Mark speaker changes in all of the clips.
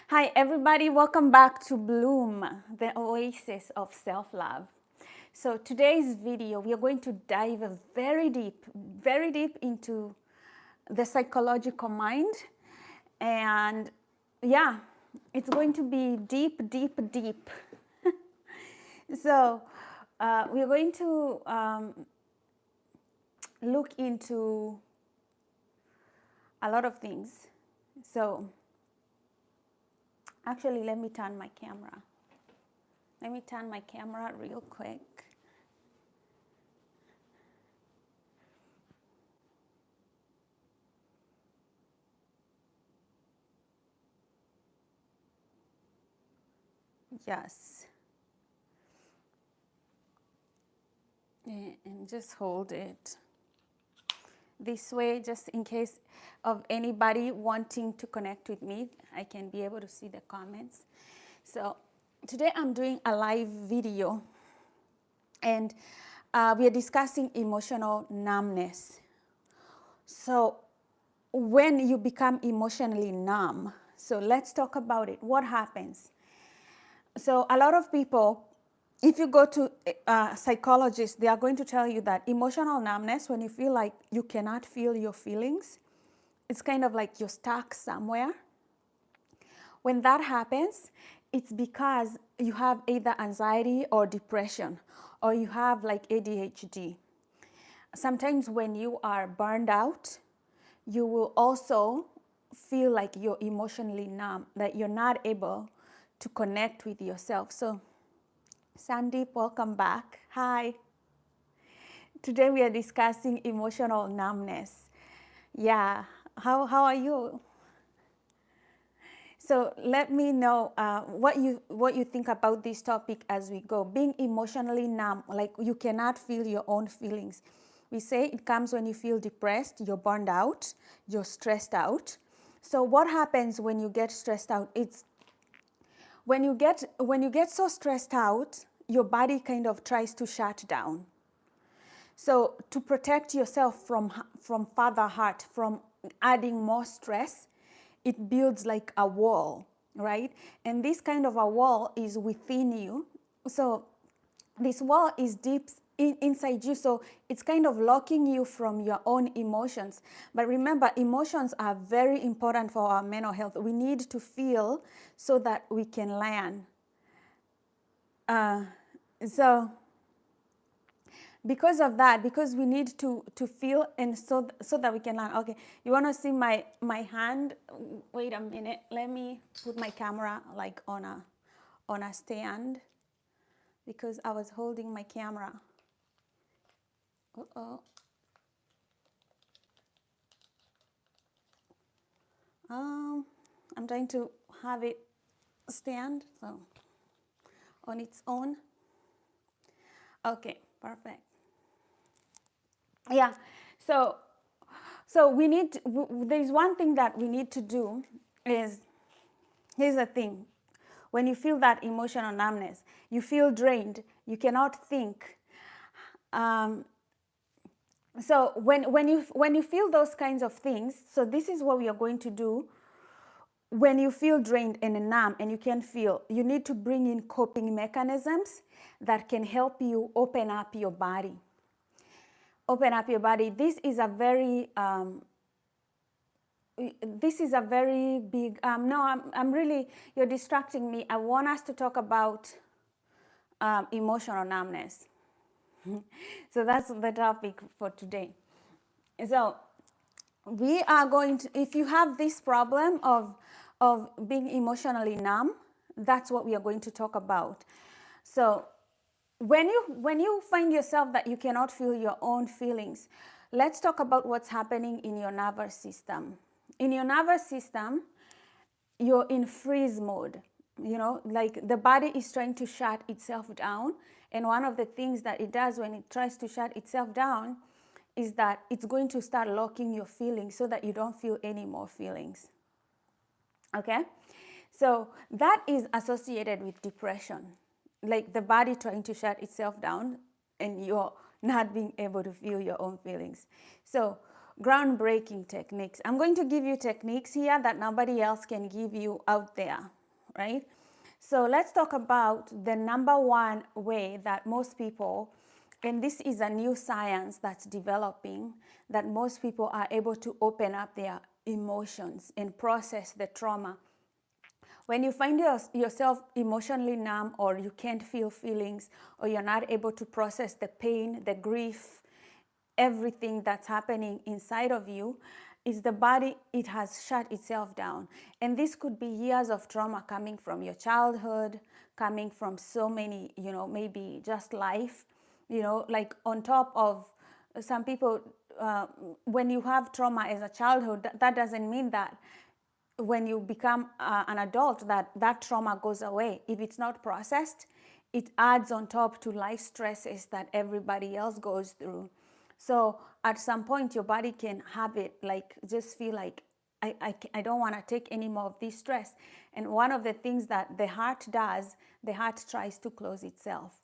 Speaker 1: Hi, everybody. Welcome back to Bloom, the oasis of self-love. So today's video, we are going to dive very deep into the psychological mind. And yeah, it's going to be deep. So we're going to look into a lot of things. So actually, let me turn my camera. Let me turn my camera real quick. Yes. And just hold it this way, just in case of anybody wanting to connect with me, I can be able to see the comments. So today I'm doing a live video, and we are discussing emotional numbness. So when you become emotionally numb, so let's talk about it. What happens? So a lot of people, if you go to psychologists, they are going to tell you that emotional numbness, when you feel like you cannot feel your feelings, it's kind of like you're stuck somewhere. When that happens, it's because you have either anxiety or depression, or you have like ADHD. Sometimes when you are burned out, you will also feel like you're emotionally numb, that you're not able to connect with yourself. So Sandeep, welcome back. Hi. Today we are discussing emotional numbness. Yeah, how are you? So let me know what you think about this topic as we go. Being emotionally numb, like you cannot feel your own feelings. We say it comes when you feel depressed, you're burned out, you're stressed out. So what happens when you get stressed out? It's when you get so stressed out, your body kind of tries to shut down. So to protect yourself from further hurt, from adding more stress, it builds like a wall, right? And this kind of a wall is within you. So this wall is deep inside you, so it's kind of locking you from your own emotions. But remember, emotions are very important for our mental health. We need to feel so that we can learn. So because of that, because we need to feel, and so that we can learn. Okay, you want to see my hand? Wait a minute, let me put my camera like on a stand, because I was holding my camera. I'm trying to have it stand so on its own. Okay, perfect. Yeah, so we need there's one thing that we need to do is, here's the thing. When you feel that emotional numbness, you feel drained, you cannot think. So when you feel those kinds of things, so this is what we are going to do. When you feel drained and numb and you can't feel, you need to bring in coping mechanisms that can help you open up your body. Open up your body. This is a very this is a very big, no, I'm really, you're distracting me. I want us to talk about emotional numbness. So that's the topic for today. So we are going to, if you have this problem of being emotionally numb, that's what we are going to talk about. So when you find yourself that you cannot feel your own feelings, let's talk about what's happening in your nervous system. In your nervous system, you're in freeze mode. You know, like the body is trying to shut itself down. And one of the things that it does when it tries to shut itself down is that it's going to start locking your feelings so that you don't feel any more feelings. Okay? So that is associated with depression, like the body trying to shut itself down and you're not being able to feel your own feelings. So groundbreaking techniques. I'm going to give you techniques here that nobody else can give you out there, right? So let's talk about the number one way that most people, and this is a new science that's developing, that most people are able to open up their emotions and process the trauma. When you find yourself emotionally numb, or you can't feel feelings, or you're not able to process the pain, the grief, everything that's happening inside of you, is the body, it has shut itself down. And this could be years of trauma coming from your childhood, coming from so many, you know, maybe just life, you know, like on top of some people, when you have trauma as a childhood, that doesn't mean that when you become an adult that trauma goes away. If it's not processed, it adds on top to life stresses that everybody else goes through. So at some point your body can have it, like just feel like I don't want to take any more of this stress. And one of the things that the heart does, the heart tries to close itself.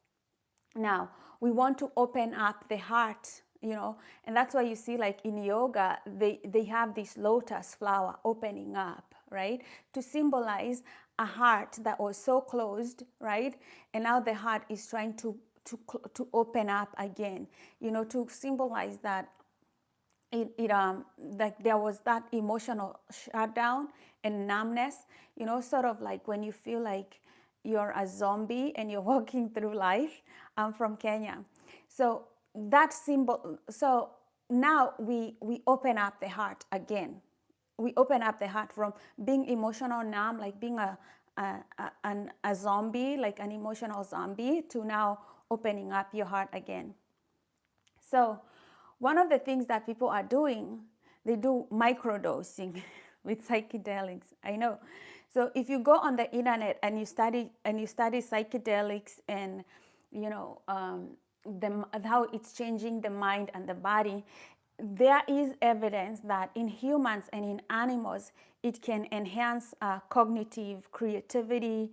Speaker 1: Now, we want to open up the heart, you know, and that's why you see, like in yoga, they have this lotus flower opening up, right? To symbolize a heart that was so closed, right? And now the heart is trying to open up again, you know, to symbolize that like there was that emotional shutdown and numbness, you know, sort of like when you feel like you're a zombie and you're walking through life. I'm from Kenya. So that symbol, so now we open up the heart again. We open up the heart from being emotional numb, like being a zombie, like an emotional zombie, to now opening up your heart again. So one of the things that people are doing, they do microdosing with psychedelics. I know. So if you go on the internet and you study psychedelics and, you know, how it's changing the mind and the body, there is evidence that in humans and in animals, it can enhance cognitive creativity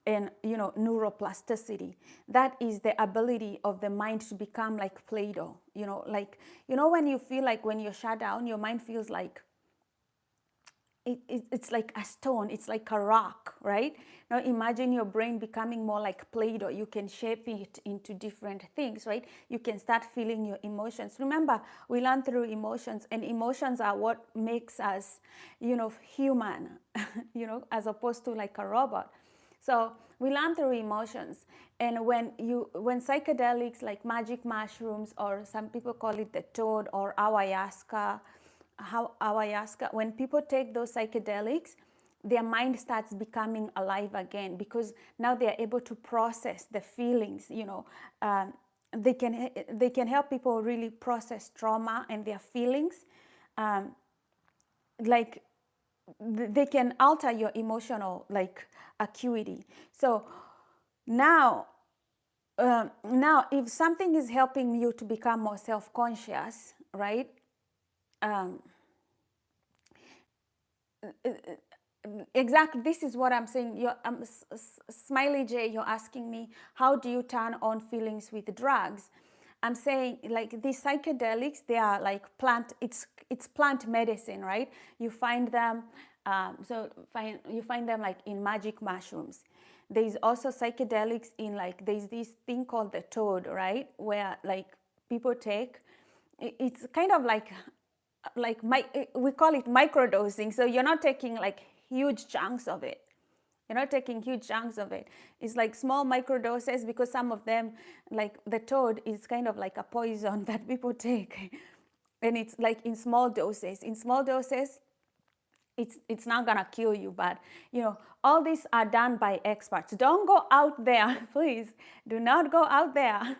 Speaker 1: and, you know, neuroplasticity. That is the ability of the mind to become like Play-Doh. You know, like, you know, when you feel like when you're shut down, your mind feels like it's like a stone, it's like a rock, right? Now imagine your brain becoming more like Play-Doh. You can shape it into different things, right? You can start feeling your emotions. Remember, we learn through emotions, and emotions are what makes us, you know, human, you know, as opposed to like a robot. So we learn through emotions. And when psychedelics like magic mushrooms, or some people call it the toad or ayahuasca, when people take those psychedelics, their mind starts becoming alive again, because now they are able to process the feelings, you know. They can help people really process trauma and their feelings. Like they can alter your emotional like acuity. So now if something is helping you to become more self-conscious, right? Exactly, this is what I'm saying. You're, Smiley J, you're asking me, how do you turn on feelings with drugs? I'm saying, like, these psychedelics, they are like plant, it's plant medicine, right? You find them, you find them like in magic mushrooms. There's also psychedelics in, like, there's this thing called the toad, right? Where like people take, it's kind of like like we call it microdosing. So you're not taking like huge chunks of it. You're not taking huge chunks of it. It's like small microdoses, because some of them, like the toad, is kind of like a poison that people take. And it's like in small doses. In small doses, it's not gonna kill you, but you know, all these are done by experts. Don't go out there, please, do not go out there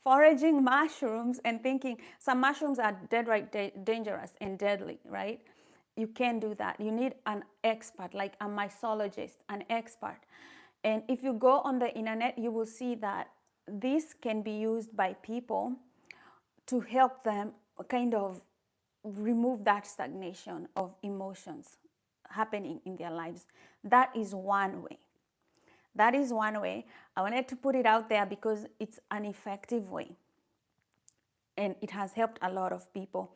Speaker 1: foraging mushrooms and thinking some mushrooms are dangerous and deadly, right? You can't do that. You need an expert, like a mycologist, an expert. And if you go on the internet, you will see that this can be used by people to help them kind of remove that stagnation of emotions happening in their lives. That is one way. That is one way. I wanted to put it out there because it's an effective way, and it has helped a lot of people.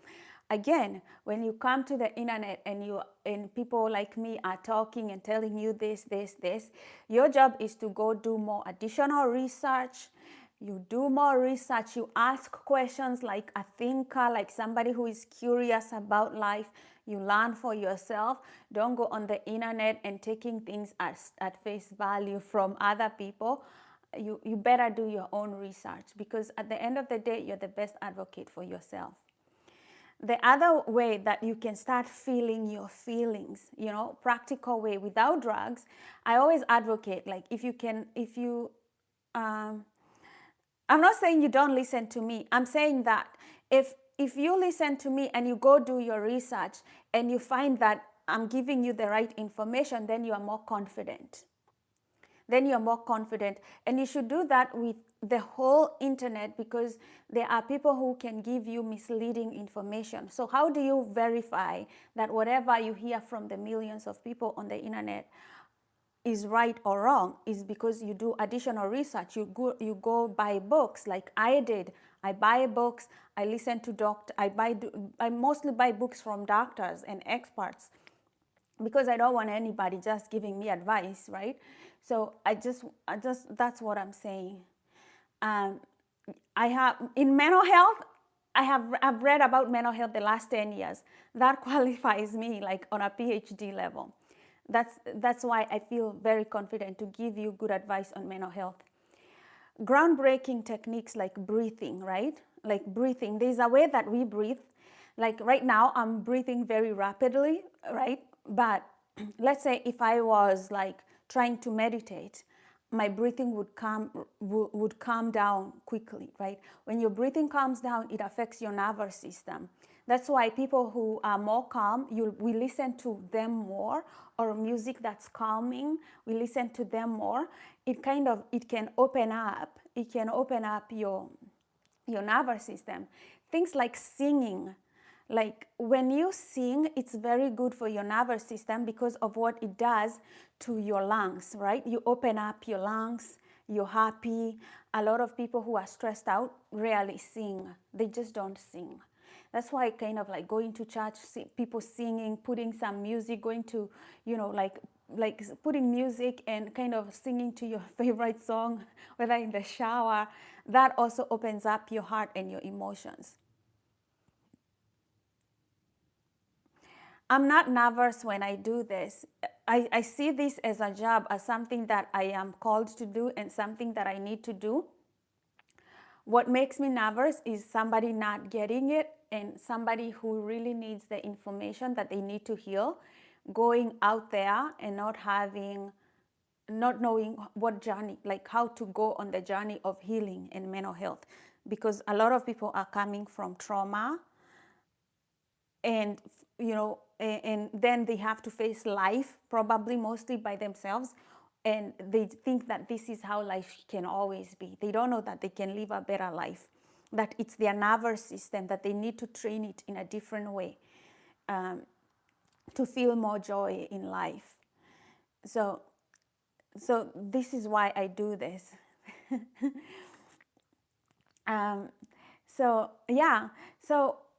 Speaker 1: Again, when you come to the internet and people like me are talking and telling you this, your job is to go do more additional research. You do more research, you ask questions like a thinker, like somebody who is curious about life. You learn for yourself. Don't go on the internet and taking things at face value from other people. You better do your own research, because at the end of the day, you're the best advocate for yourself. The other way that you can start feeling your feelings, you know, practical way without drugs, I always advocate, like I'm not saying you don't listen to me. I'm saying that if you listen to me and you go do your research and you find that I'm giving you the right information, then you are more confident. Then you're more confident. And you should do that with the whole internet, because there are people who can give you misleading information. So how do you verify that whatever you hear from the millions of people on the internet is right or wrong? Is because you do additional research. You go buy books, like I did. I buy books. I listen to I mostly buy books from doctors and experts, because I don't want anybody just giving me advice, right? So I just that's what I'm saying. I have in mental health. I've read about mental health the last 10 years. That qualifies me like on a PhD level. That's why I feel very confident to give you good advice on mental health. Groundbreaking techniques like breathing, right? Like breathing. There's a way that we breathe. Like right now, I'm breathing very rapidly, right? But let's say if I was like trying to meditate, my breathing would calm down quickly, right? When your breathing calms down, it affects your nervous system. That's why people who are more calm, we listen to them more, or music that's calming, we listen to them more. It can open up your nervous system. Things like singing. Like when you sing, it's very good for your nervous system because of what it does to your lungs, right? You open up your lungs, you're happy. A lot of people who are stressed out rarely sing. They just don't sing. That's why kind of like going to church, people singing, putting some music, going to, like putting music and kind of singing to your favorite song, whether in the shower, that also opens up your heart and your emotions. I'm not nervous when I do this. I see this as a job, as something that I am called to do and something that I need to do. What makes me nervous is somebody not getting it, and somebody who really needs the information that they need to heal, going out there and not knowing what journey, like how to go on the journey of healing and mental health. Because a lot of people are coming from trauma, and and then they have to face life probably mostly by themselves, and they think that this is how life can always be. They don't know that they can live a better life, that it's their nervous system, that they need to train it in a different way to feel more joy in life. So this is why I do this.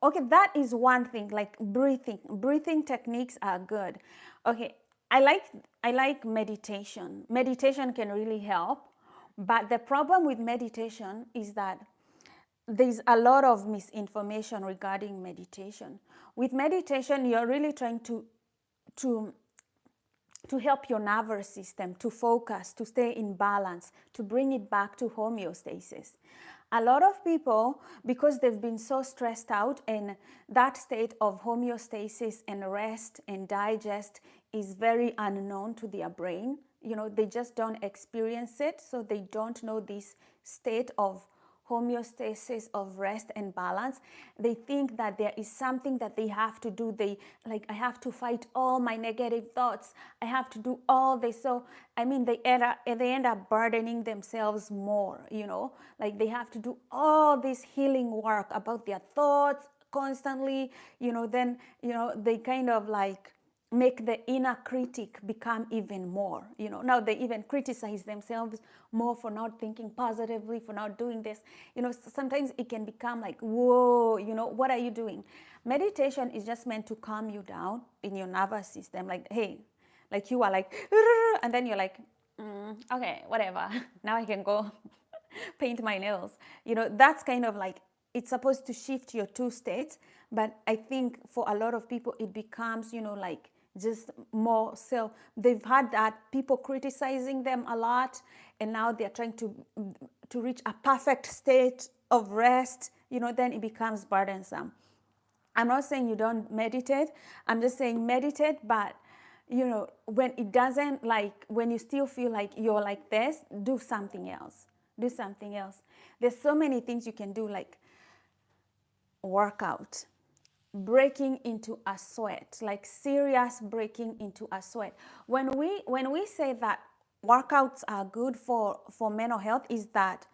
Speaker 1: Okay, that is one thing, like breathing. Breathing techniques are good. Okay, I like meditation. Meditation can really help, but the problem with meditation is that there's a lot of misinformation regarding meditation. With meditation, you're really trying to help your nervous system to focus, to stay in balance, to bring it back to homeostasis. A lot of people, because they've been so stressed out, and that state of homeostasis and rest and digest is very unknown to their brain. They just don't experience it, so they don't know this state of homeostasis, of rest and balance. They think that there is something that they have to do. I have to fight all my negative thoughts. I have to do all this. So, they end up burdening themselves more, like they have to do all this healing work about their thoughts constantly, then, they kind of like make the inner critic become even more. Now they even criticize themselves more for not thinking positively, for not doing this. Sometimes it can become like, whoa, what are you doing? Meditation is just meant to calm you down in your nervous system. Like, hey, like you are like, and then you're like, okay, whatever. Now I can go paint my nails. That's kind of like, it's supposed to shift your two states. But I think for a lot of people, it becomes, like just more self. They've had that people criticizing them a lot, and now they're trying to reach a perfect state of rest. Then it becomes burdensome. I'm not saying you don't meditate. I'm just saying meditate, but when it doesn't, like when you still feel like you're like this, do something else. Do something else. There's so many things you can do, like workout, breaking into a sweat, like serious breaking into a sweat. When we say that workouts are good for mental health, is that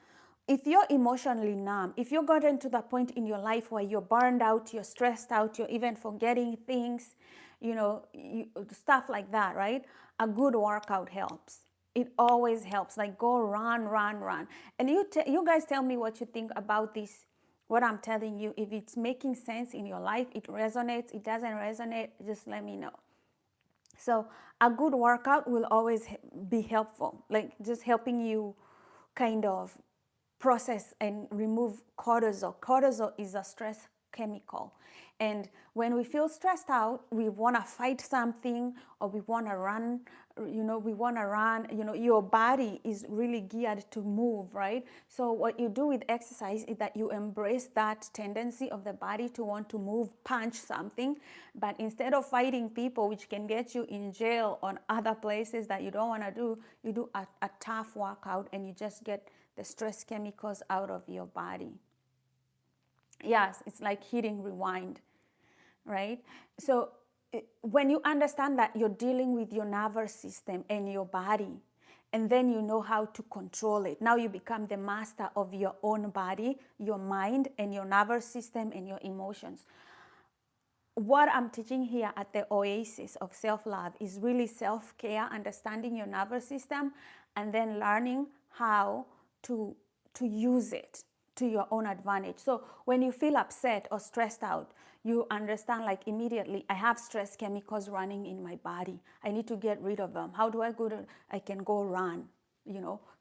Speaker 1: if you're emotionally numb, if you've gotten to the point in your life where you're burned out, you're stressed out, you're even forgetting things, stuff like that, right? A good workout helps. It always helps. Like go run. And you guys tell me what you think about this, what I'm telling you. If it's making sense in your life, it resonates, it doesn't resonate, just let me know. So a good workout will always be helpful, like just helping you kind of process and remove cortisol. Cortisol is a stress chemical. And when we feel stressed out, we want to fight something, or we want to run, your body is really geared to move, right? So what you do with exercise is that you embrace that tendency of the body to want to move, punch something. But instead of fighting people, which can get you in jail or other places that you don't want to do, you do a tough workout, and you just get the stress chemicals out of your body. Yes, it's like hitting rewind, right? So when you understand that you're dealing with your nervous system and your body, and then you know how to control it, now you become the master of your own body, your mind, and your nervous system and your emotions. What I'm teaching here at the Oasis of Self-Love is really self-care, understanding your nervous system, and then learning how to use it to your own advantage. So when you feel upset or stressed out, you understand like immediately, I have stress chemicals running in my body. I need to get rid of them. How do I go to, I can go run,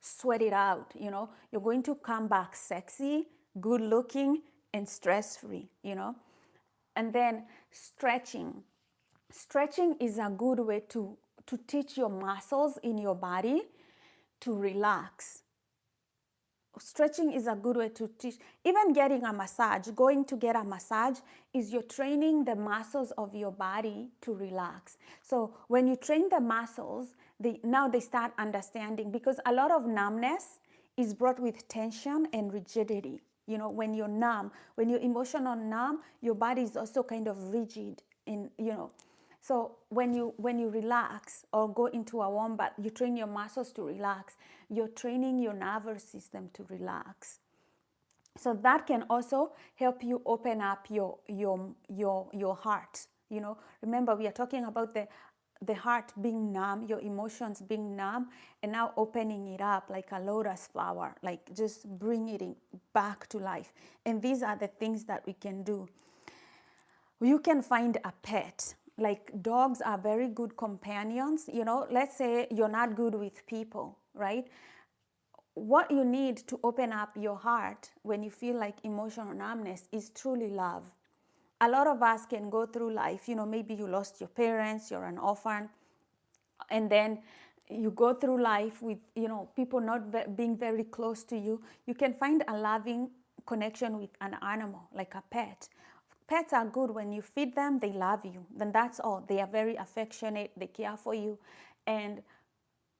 Speaker 1: sweat it out, you're going to come back sexy, good looking, and stress-free, And then stretching. Stretching is a good way to teach your muscles in your body to relax. Stretching is a good way to teach. Even getting a massage, going to get a massage, is you're training the muscles of your body to relax. So when you train the muscles, now they start understanding, because a lot of numbness is brought with tension and rigidity. When you're numb, when you're emotional numb, your body is also kind of rigid So when you relax or go into a warm bath, you train your muscles to relax. You're training your nervous system to relax. So that can also help you open up your heart. Remember, we are talking about the heart being numb, your emotions being numb, and now opening it up like a lotus flower, like just bring it back to life. And these are the things that we can do. You can find a pet. Like dogs are very good companions. Let's say you're not good with people, right? what you need to open up your heart when you feel like emotional numbness is truly love. A lot of us can go through life, maybe you lost your parents, you're an orphan, and then you go through life with, people not being very close to you. You can find a loving connection with an animal, like a pet. Pets are good. When you feed them, they love you. Then that's all. They are very affectionate. They care for you. And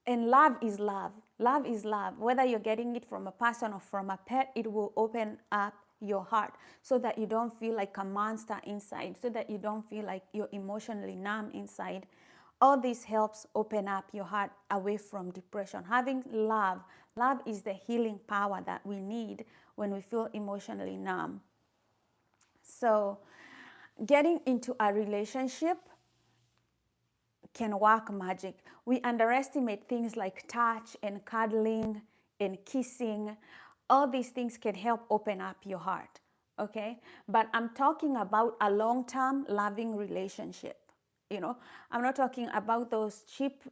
Speaker 1: love is love. Love is love. Whether you're getting it from a person or from a pet, it will open up your heart so that you don't feel like a monster inside, so that you don't feel like you're emotionally numb inside. All this helps open up your heart away from depression. Having love. Love is the healing power that we need when we feel emotionally numb. So getting into a relationship can work magic. We underestimate things like touch and cuddling and kissing. All these things can help open up your heart, okay? But I'm talking about a long-term loving relationship. I'm not talking about those cheap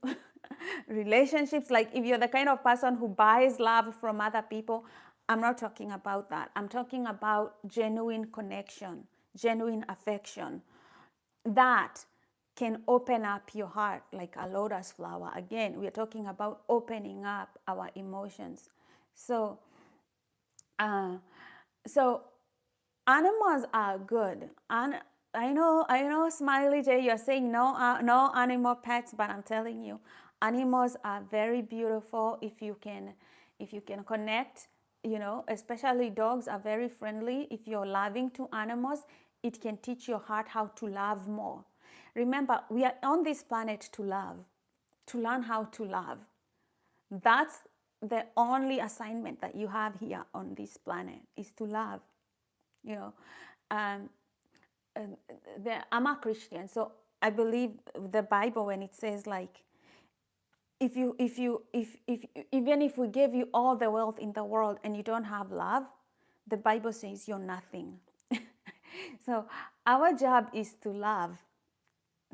Speaker 1: relationships. Like if you're the kind of person who buys love from other people, I'm not talking about that. I'm talking about genuine connection, genuine affection that can open up your heart like a lotus flower. Again, we are talking about opening up our emotions. So, so animals are good. And I know, Smiley J, you're saying no animal pets, but I'm telling you, animals are very beautiful if you can connect. Especially dogs are very friendly. If you're loving to animals, it can teach your heart how to love more. Remember, we are on this planet to love, to learn how to love. That's the only assignment that you have here on this planet, is to love. I'm a Christian, so I believe the Bible when it says like, if even if we gave you all the wealth in the world and you don't have love, the Bible says you're nothing. So our job is to love,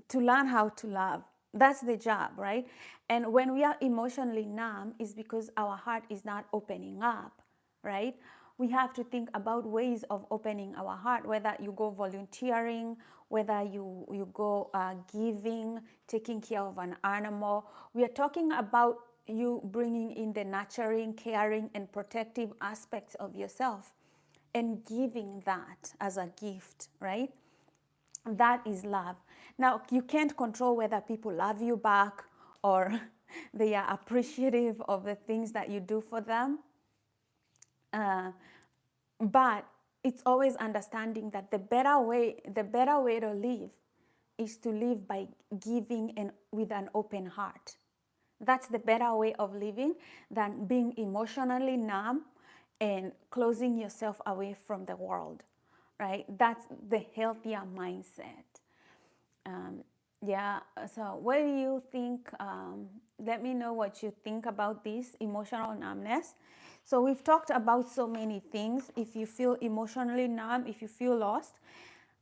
Speaker 1: to learn how to love. That's the job, right? And when we are emotionally numb, it's because our heart is not opening up, right? We have to think about ways of opening our heart, whether you go volunteering, whether you go giving, taking care of an animal. We are talking about you bringing in the nurturing, caring, and protective aspects of yourself and giving that as a gift, right? That is love. Now, you can't control whether people love you back or they are appreciative of the things that you do for them. But it's always understanding that the better way to live is to live by giving and with an open heart. That's the better way of living than being emotionally numb and closing yourself away from the world, right? That's the healthier mindset. Yeah, so what do you think? Let me know what you think about this emotional numbness. So we've talked about so many things. If you feel emotionally numb, if you feel lost,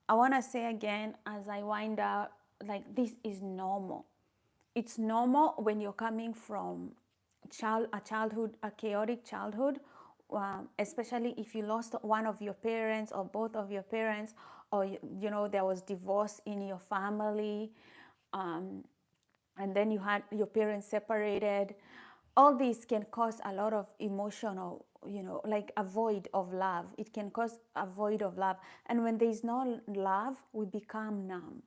Speaker 1: I want to say again as I wind up, like, this is normal. It's normal when you're coming from a chaotic childhood, especially if you lost one of your parents or both of your parents, or there was divorce in your family, and then you had your parents separated. All these can cause a lot of emotional, like a void of love. It can cause a void of love. And when there's no love, we become numb.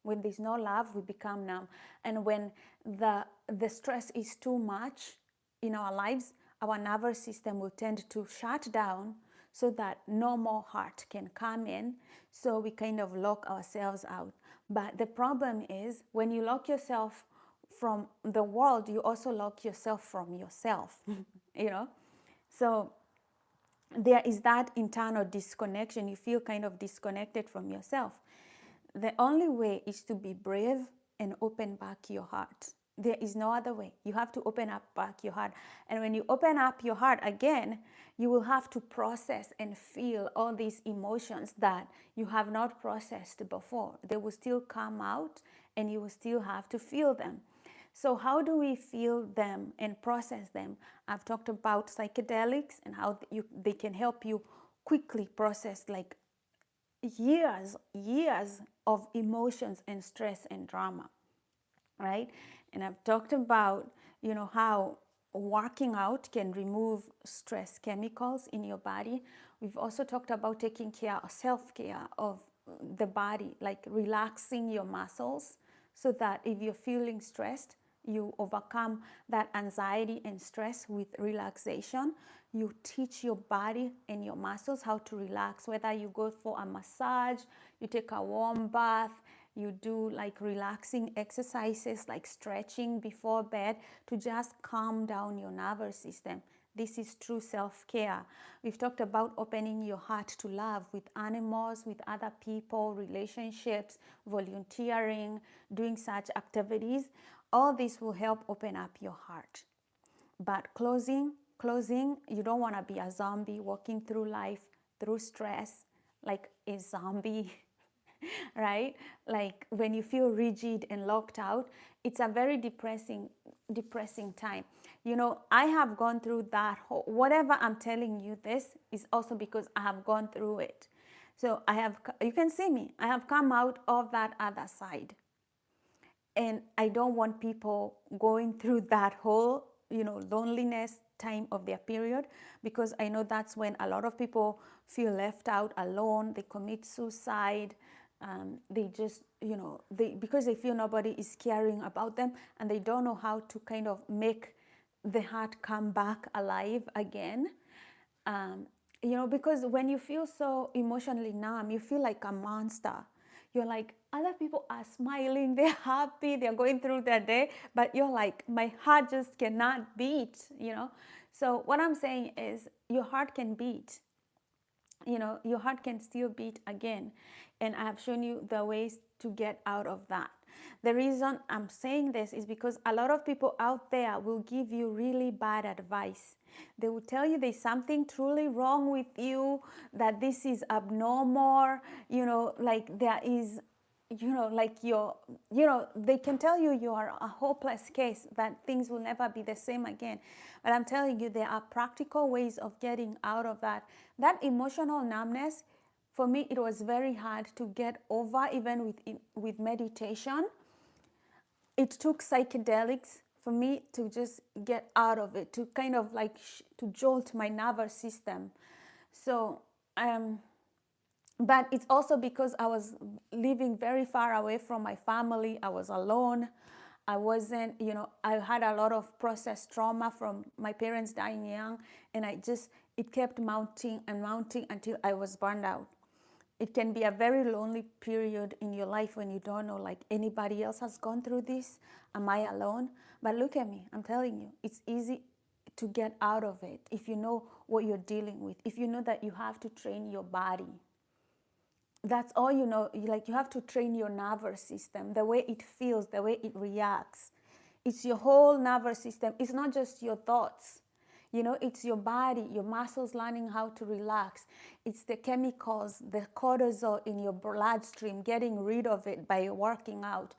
Speaker 1: When there's no love, we become numb. And when the stress is too much in our lives, our nervous system will tend to shut down so that no more heart can come in. So we kind of lock ourselves out. But the problem is when you lock yourself from the world, you also lock yourself from yourself, So there is that internal disconnection. You feel kind of disconnected from yourself. The only way is to be brave and open back your heart. There is no other way. You have to open up back your heart. And when you open up your heart again, you will have to process and feel all these emotions that you have not processed before. They will still come out and you will still have to feel them. So how do we feel them and process them? I've talked about psychedelics and how they can help you quickly process like years of emotions and stress and drama, right? And I've talked about, how working out can remove stress chemicals in your body. We've also talked about taking care of self-care of the body, like relaxing your muscles so that if you're feeling stressed, you overcome that anxiety and stress with relaxation. You teach your body and your muscles how to relax, whether you go for a massage, you take a warm bath, you do like relaxing exercises like stretching before bed to just calm down your nervous system. This is true self-care. We've talked about opening your heart to love with animals, with other people, relationships, volunteering, doing such activities. All this will help open up your heart. But closing, you don't want to be a zombie walking through life, through stress, like a zombie. Right? Like when you feel rigid and locked out, it's a very depressing time. I have gone through that whole, whatever I'm telling you this is also because I have gone through it. So you can see me, I have come out of that other side. And I don't want people going through that whole, loneliness time of their period, because I know that's when a lot of people feel left out, alone, they commit suicide. They just, because they feel nobody is caring about them, and they don't know how to kind of make the heart come back alive again. Because when you feel so emotionally numb, you feel like a monster. You're like, other people are smiling, they're happy, they're going through their day, but you're like, my heart just cannot beat, So what I'm saying is your heart can beat. Your heart can still beat again. And I have shown you the ways to get out of that. The reason I'm saying this is because a lot of people out there will give you really bad advice. They will tell you there's something truly wrong with you, that this is abnormal, like there is, like they can tell you you are a hopeless case, that things will never be the same again. But I'm telling you, there are practical ways of getting out of that. That emotional numbness, for me, it was very hard to get over, even with meditation. It took psychedelics for me to just get out of it, to kind of like to jolt my nervous system. So, but it's also because I was living very far away from my family. I was alone. I wasn't, I had a lot of processed trauma from my parents dying young, and it kept mounting and mounting until I was burned out. It can be a very lonely period in your life when you don't know, like, anybody else has gone through this. Am I alone? But look at me, I'm telling you, it's easy to get out of it if you know what you're dealing with, if you know that you have to train your body. That's all you know. Like, you have to train your nervous system, the way it feels, the way it reacts. It's your whole nervous system. It's not just your thoughts. It's your body, your muscles learning how to relax. It's the chemicals, the cortisol in your bloodstream, getting rid of it by working out.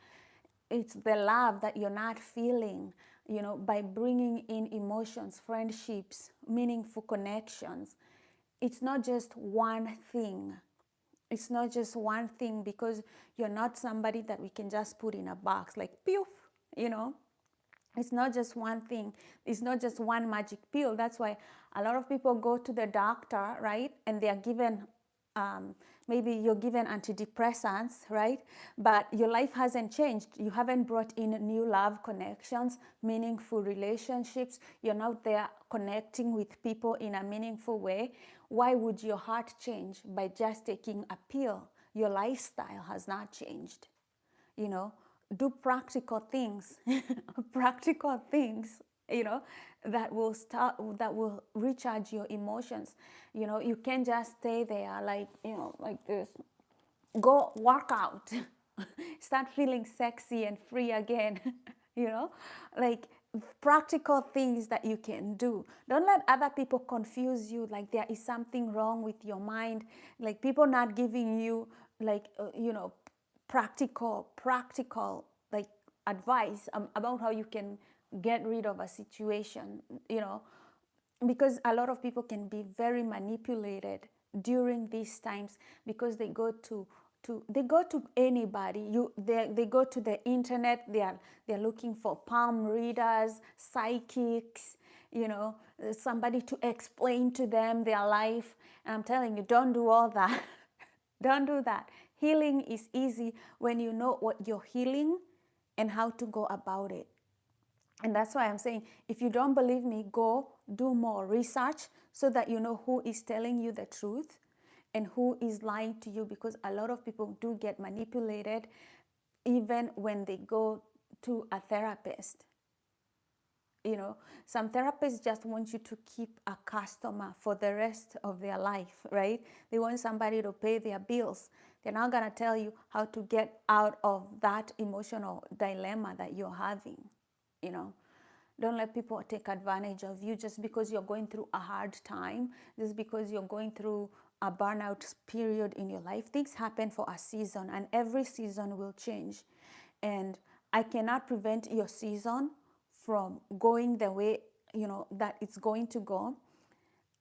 Speaker 1: It's the love that you're not feeling, by bringing in emotions, friendships, meaningful connections. It's not just one thing. It's not just one thing, because you're not somebody that we can just put in a box, like, poof, It's not just one thing. It's not just one magic pill. That's why a lot of people go to the doctor, right? And they are given, maybe you're given antidepressants, right? But your life hasn't changed. You haven't brought in new love connections, meaningful relationships. You're not there connecting with people in a meaningful way. Why would your heart change by just taking a pill? Your lifestyle has not changed, Do practical things, that will recharge your emotions. You can't just stay there like this. Go work out, start feeling sexy and free again, like practical things that you can do. Don't let other people confuse you, like there is something wrong with your mind, like people not giving you, like, practical, like advice about how you can get rid of a situation, because a lot of people can be very manipulated during these times, because they go to anybody. They go to the internet. They're looking for palm readers, psychics, somebody to explain to them their life. And I'm telling you, don't do all that. Don't do that. Healing is easy when you know what you're healing and how to go about it. And that's why I'm saying, if you don't believe me, go do more research so that you know who is telling you the truth and who is lying to you, because a lot of people do get manipulated even when they go to a therapist. Some therapists just want you to keep a customer for the rest of their life, right? They want somebody to pay their bills. They're not going to tell you how to get out of that emotional dilemma that you're having. Don't let people take advantage of you just because you're going through a hard time, just because you're going through a burnout period in your life. Things happen for a season, and every season will change. And I cannot prevent your season from going the way that it's going to go.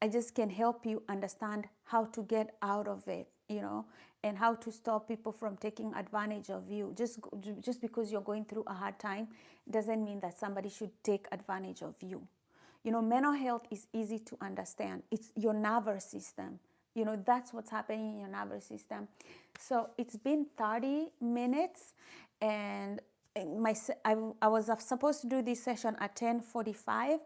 Speaker 1: I just can help you understand how to get out of it, and how to stop people from taking advantage of you. Just because you're going through a hard time doesn't mean that somebody should take advantage of you. Mental health is easy to understand. It's your nervous system. That's what's happening in your nervous system. So it's been 30 minutes, and I was supposed to do this session at 10:45,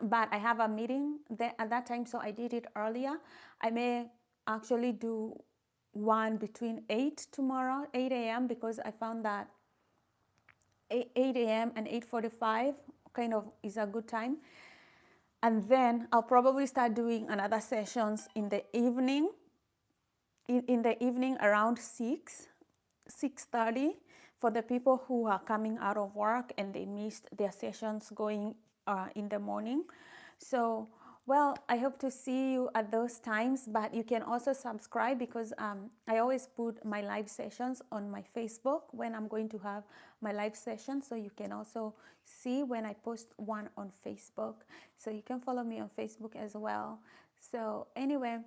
Speaker 1: but I have a meeting there at that time, so I did it earlier. I may actually do one between 8 tomorrow, 8 a.m., because I found that 8 a.m. and 8:45 kind of is a good time. And then I'll probably start doing another sessions in the evening, in the evening around 6:30, for the people who are coming out of work and they missed their sessions going in the morning. So, well, I hope to see you at those times, but you can also subscribe, because I always put my live sessions on my Facebook when I'm going to have my live session. So you can also see when I post one on Facebook. So you can follow me on Facebook as well. So anyway,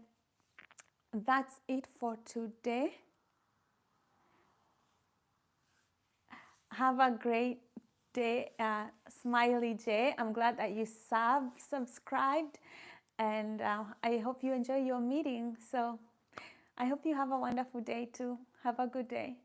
Speaker 1: that's it for today. Have a great day, Smiley J. I'm glad that you subscribed, and I hope you enjoy your meeting. So I hope you have a wonderful day too. Have a good day.